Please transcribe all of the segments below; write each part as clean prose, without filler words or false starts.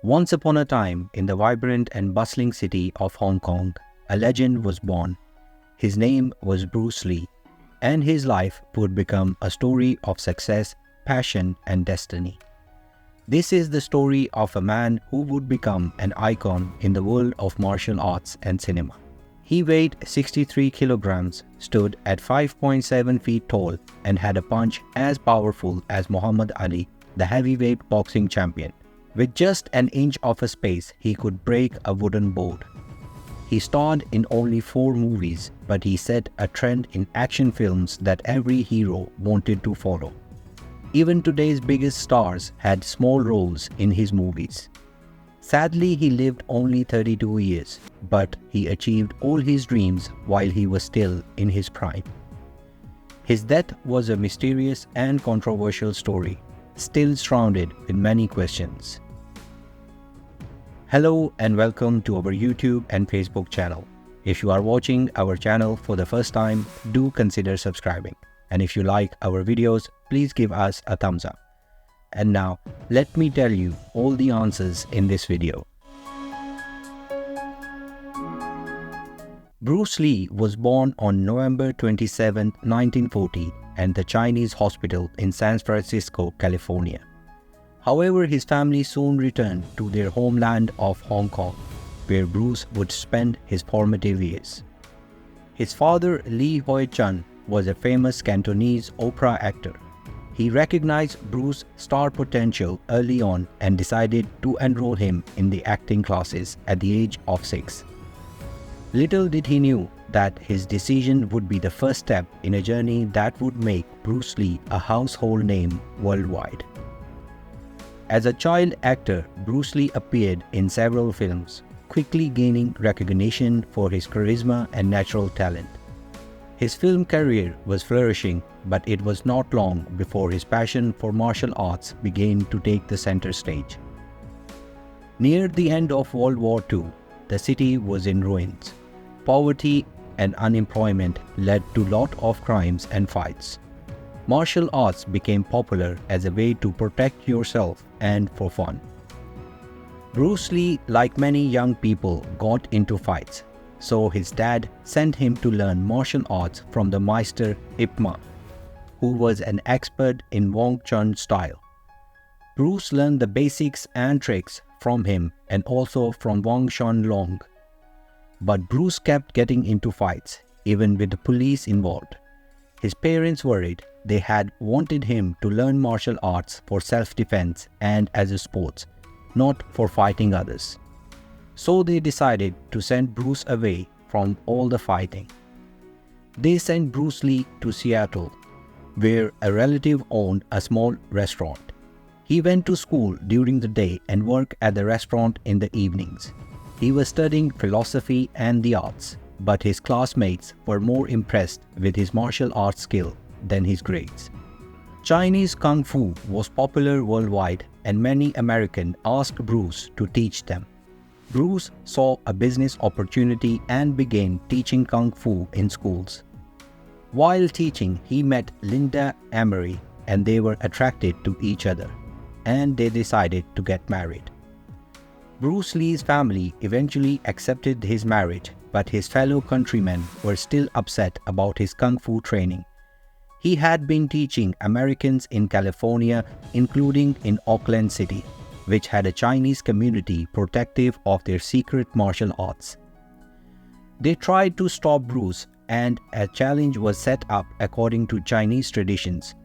Once upon a time, in the vibrant and bustling city of Hong Kong, a legend was born. His name was Bruce Lee, and his life would become a story of success, passion, and destiny. This is the story of a man who would become an icon in the world of martial arts and cinema. He weighed 63 kilograms, stood at 5.7 feet tall, and had a punch as powerful as Muhammad Ali, the heavyweight boxing champion. With just an inch of a space, he could break a wooden board. He starred in only 4 movies, but he set a trend in action films that every hero wanted to follow. Even today's biggest stars had small roles in his movies. Sadly, he lived only 32 years, but he achieved all his dreams while he was still in his prime. His death was a mysterious and controversial story, still surrounded with many questions. Hello and welcome to our YouTube and Facebook channel. If you are watching our channel for the first time, do consider subscribing. And if you like our videos, please give us a thumbs up. And now, let me tell you all the answers in this video. Bruce Lee was born on November 27, 1940, at the Chinese hospital in San Francisco, California. However, his family soon returned to their homeland of Hong Kong, where Bruce would spend his formative years. His father, Lee Hoi-chun, was a famous Cantonese opera actor. He recognized Bruce's star potential early on and decided to enroll him in the acting classes at the age of 6. Little did he knew that his decision would be the first step in a journey that would make Bruce Lee a household name worldwide. As a child actor, Bruce Lee appeared in several films, quickly gaining recognition for his charisma and natural talent. His film career was flourishing, but it was not long before his passion for martial arts began to take the center stage. Near the end of World War II, the city was in ruins. Poverty and unemployment led to a lot of crimes and fights. Martial arts became popular as a way to protect yourself and for fun. Bruce Lee, like many young people, got into fights, so his dad sent him to learn martial arts from the Meister Ip Man, who was an expert in Wong Chun style. Bruce learned the basics and tricks from him and also from Wong Chun Long. But Bruce kept getting into fights, even with the police involved. His parents worried. They had wanted him to learn martial arts for self-defense and as a sport, not for fighting others. So they decided to send Bruce away from all the fighting. They sent Bruce Lee to Seattle, where a relative owned a small restaurant. He went to school during the day and worked at the restaurant in the evenings. He was studying philosophy and the arts, but his classmates were more impressed with his martial arts skill than his grades. Chinese Kung Fu was popular worldwide, and many Americans asked Bruce to teach them. Bruce saw a business opportunity and began teaching Kung Fu in schools. While teaching, he met Linda Emery, and they were attracted to each other, and they decided to get married. Bruce Lee's family eventually accepted his marriage, but his fellow countrymen were still upset about his Kung Fu training. He had been teaching Americans in California, including in Oakland City, which had a Chinese community protective of their secret martial arts. They tried to stop Bruce, and a challenge was set up according to Chinese traditions.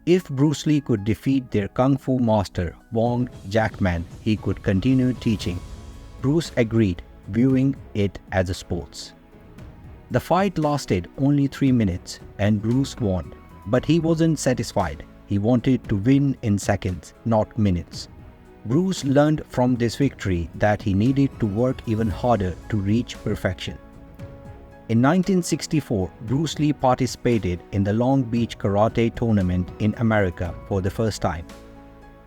If Bruce Lee could defeat their Kung Fu master, Wong Jackman, he could continue teaching. Bruce agreed, viewing it as a sport. The fight lasted only 3 minutes, and Bruce won. But he wasn't satisfied. He wanted to win in seconds, not minutes. Bruce learned from this victory that he needed to work even harder to reach perfection. In 1964, Bruce Lee participated in the Long Beach Karate Tournament in America for the first time.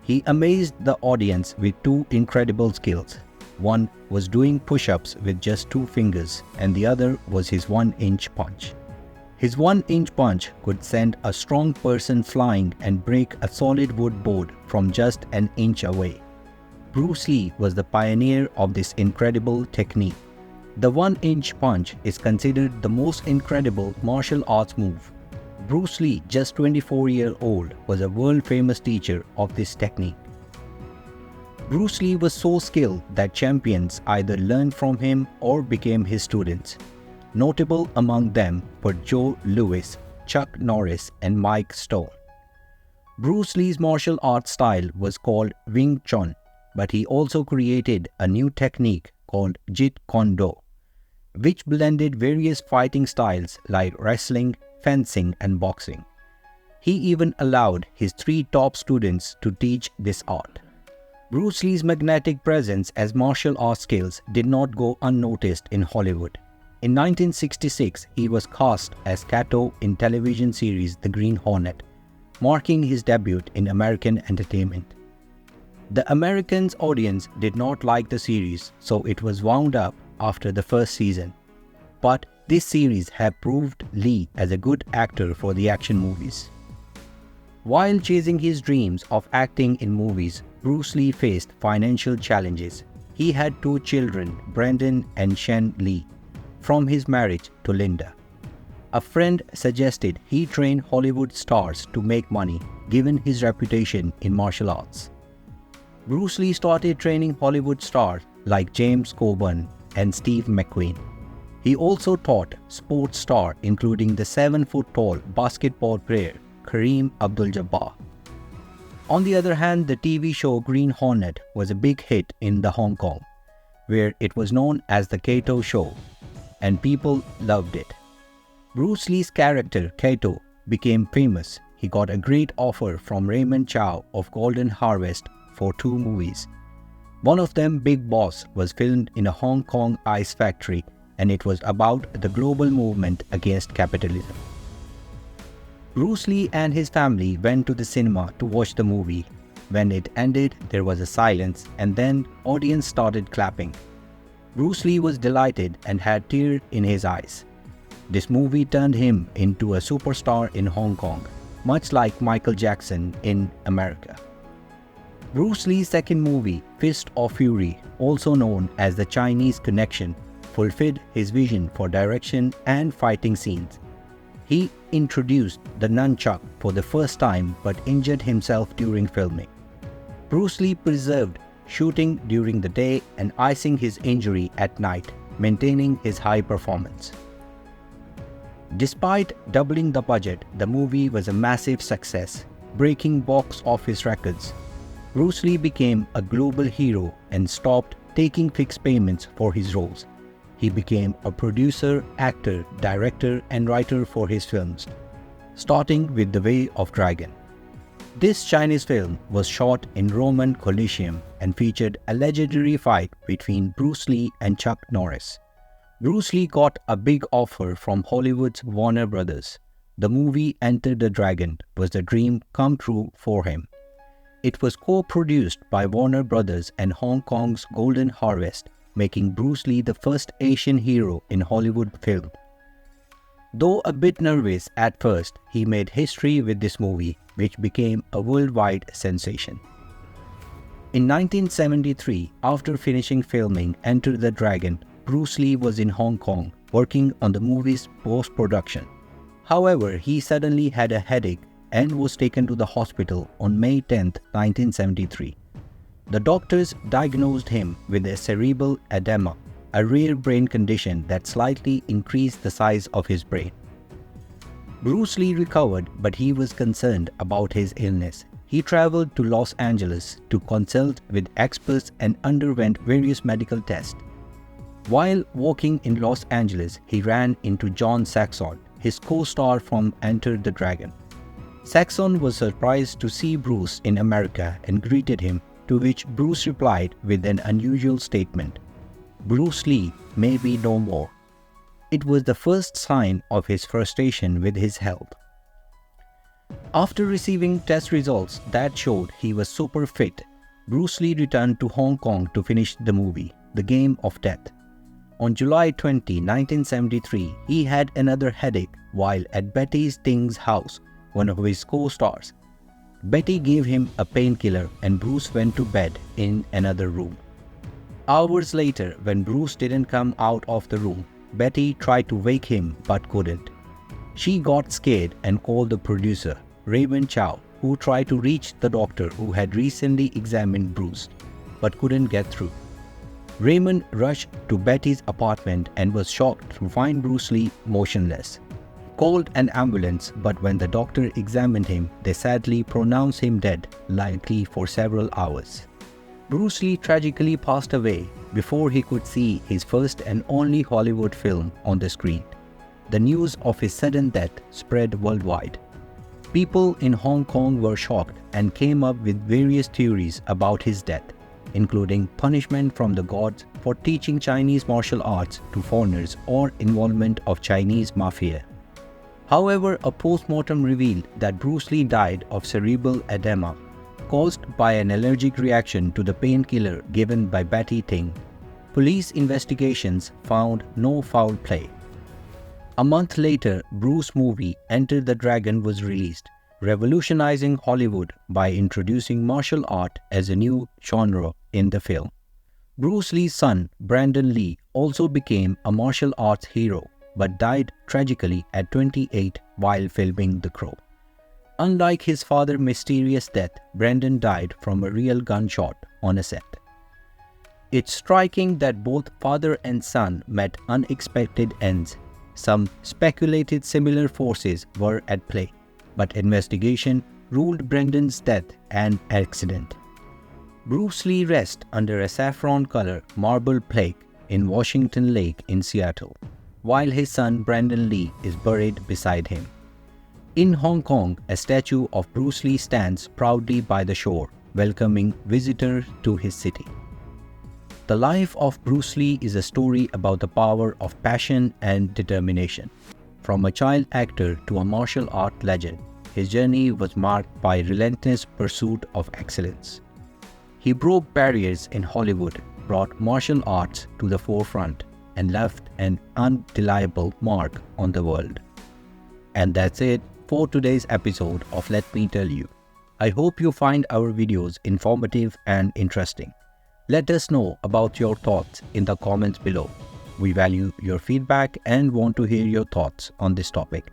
He amazed the audience with 2 incredible skills. One was doing push-ups with just 2 fingers, and the other was his 1-inch punch. His 1-inch punch could send a strong person flying and break a solid wood board from just an inch away. Bruce Lee was the pioneer of this incredible technique. The one-inch punch is considered the most incredible martial arts move. Bruce Lee, just 24-year-old, was a world-famous teacher of this technique. Bruce Lee was so skilled that champions either learned from him or became his students. Notable among them were Joe Louis, Chuck Norris, and Mike Stone. Bruce Lee's martial arts style was called Wing Chun, but he also created a new technique called Jeet Kune Do, which blended various fighting styles like wrestling, fencing, and boxing. He even allowed his 3 top students to teach this art. Bruce Lee's magnetic presence as martial arts skills did not go unnoticed in Hollywood. In 1966, he was cast as Kato in television series The Green Hornet, marking his debut in American entertainment. The Americans' audience did not like the series, so it was wound up after the first season. But this series had proved Lee as a good actor for the action movies. While chasing his dreams of acting in movies, Bruce Lee faced financial challenges. He had 2 children, Brendan and Shen Lee, from his marriage to Linda. A friend suggested he train Hollywood stars to make money, given his reputation in martial arts. Bruce Lee started training Hollywood stars like James Coburn and Steve McQueen. He also taught sports stars including the 7-foot-tall basketball player Kareem Abdul-Jabbar. On the other hand, the TV show Green Hornet was a big hit in Hong Kong, where it was known as the Kato Show, and people loved it. Bruce Lee's character Kato became famous. He got a great offer from Raymond Chow of Golden Harvest for 2 movies. One of them, Big Boss, was filmed in a Hong Kong ice factory, and it was about the global movement against capitalism. Bruce Lee and his family went to the cinema to watch the movie. When it ended, there was a silence, and then audience started clapping. Bruce Lee was delighted and had tears in his eyes. This movie turned him into a superstar in Hong Kong, much like Michael Jackson in America. Bruce Lee's second movie, Fist of Fury, also known as The Chinese Connection, fulfilled his vision for direction and fighting scenes. He introduced the nunchuck for the first time but injured himself during filming. Bruce Lee preserved shooting during the day and icing his injury at night, maintaining his high performance. Despite doubling the budget, the movie was a massive success, breaking box office records. Bruce Lee became a global hero and stopped taking fixed payments for his roles. He became a producer, actor, director, and writer for his films, starting with The Way of Dragon. This Chinese film was shot in Roman Colosseum and featured a legendary fight between Bruce Lee and Chuck Norris. Bruce Lee got a big offer from Hollywood's Warner Brothers. The movie Enter the Dragon was the dream come true for him. It was co-produced by Warner Brothers and Hong Kong's Golden Harvest, making Bruce Lee the first Asian hero in Hollywood film. Though a bit nervous at first, he made history with this movie, which became a worldwide sensation. In 1973, after finishing filming Enter the Dragon, Bruce Lee was in Hong Kong working on the movie's post-production. However, he suddenly had a headache and was taken to the hospital on May 10, 1973. The doctors diagnosed him with a cerebral edema, a rare brain condition that slightly increased the size of his brain. Bruce Lee recovered, but he was concerned about his illness. He traveled to Los Angeles to consult with experts and underwent various medical tests. While walking in Los Angeles, he ran into John Saxon, his co-star from Enter the Dragon. Saxon was surprised to see Bruce in America and greeted him, to which Bruce replied with an unusual statement, "Bruce Lee may be no more." It was the first sign of his frustration with his health. After receiving test results that showed he was super fit, Bruce Lee returned to Hong Kong to finish the movie, The Game of Death. On July 20, 1973, he had another headache while at Betty Sting's house, one of his co-stars. Betty gave him a painkiller and Bruce went to bed in another room. Hours later, when Bruce didn't come out of the room, Betty tried to wake him but couldn't. She got scared and called the producer, Raymond Chow, who tried to reach the doctor who had recently examined Bruce, but couldn't get through. Raymond rushed to Betty's apartment and was shocked to find Bruce Lee motionless. Called an ambulance, but when the doctor examined him, they sadly pronounced him dead, likely for several hours. Bruce Lee tragically passed away before he could see his first and only Hollywood film on the screen. The news of his sudden death spread worldwide. People in Hong Kong were shocked and came up with various theories about his death, including punishment from the gods for teaching Chinese martial arts to foreigners or involvement of Chinese mafia. However, a post-mortem revealed that Bruce Lee died of cerebral edema caused by an allergic reaction to the painkiller given by Betty Ting. Police investigations found no foul play. A month later, Bruce movie Enter the Dragon was released, revolutionizing Hollywood by introducing martial art as a new genre in the film. Bruce Lee's son, Brandon Lee, also became a martial arts hero, but died tragically at 28 while filming The Crow. Unlike his father's mysterious death, Brandon died from a real gunshot on a set. It's striking that both father and son met unexpected ends. Some speculated similar forces were at play, but investigation ruled Brandon's death an accident. Bruce Lee rests under a saffron-color marble plaque in Washington Lake in Seattle, while his son Brandon Lee is buried beside him. In Hong Kong, a statue of Bruce Lee stands proudly by the shore, welcoming visitors to his city. The life of Bruce Lee is a story about the power of passion and determination. From a child actor to a martial art legend, his journey was marked by relentless pursuit of excellence. He broke barriers in Hollywood, brought martial arts to the forefront, and left an undeniable mark on the world. And that's it for today's episode of Let Me Tell You. I hope you find our videos informative and interesting. Let us know about your thoughts in the comments below. We value your feedback and want to hear your thoughts on this topic.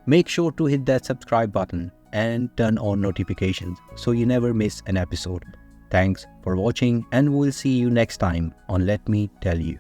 Make sure to hit that subscribe button and turn on notifications so you never miss an episode. Thanks for watching and we'll see you next time on Let Me Tell You.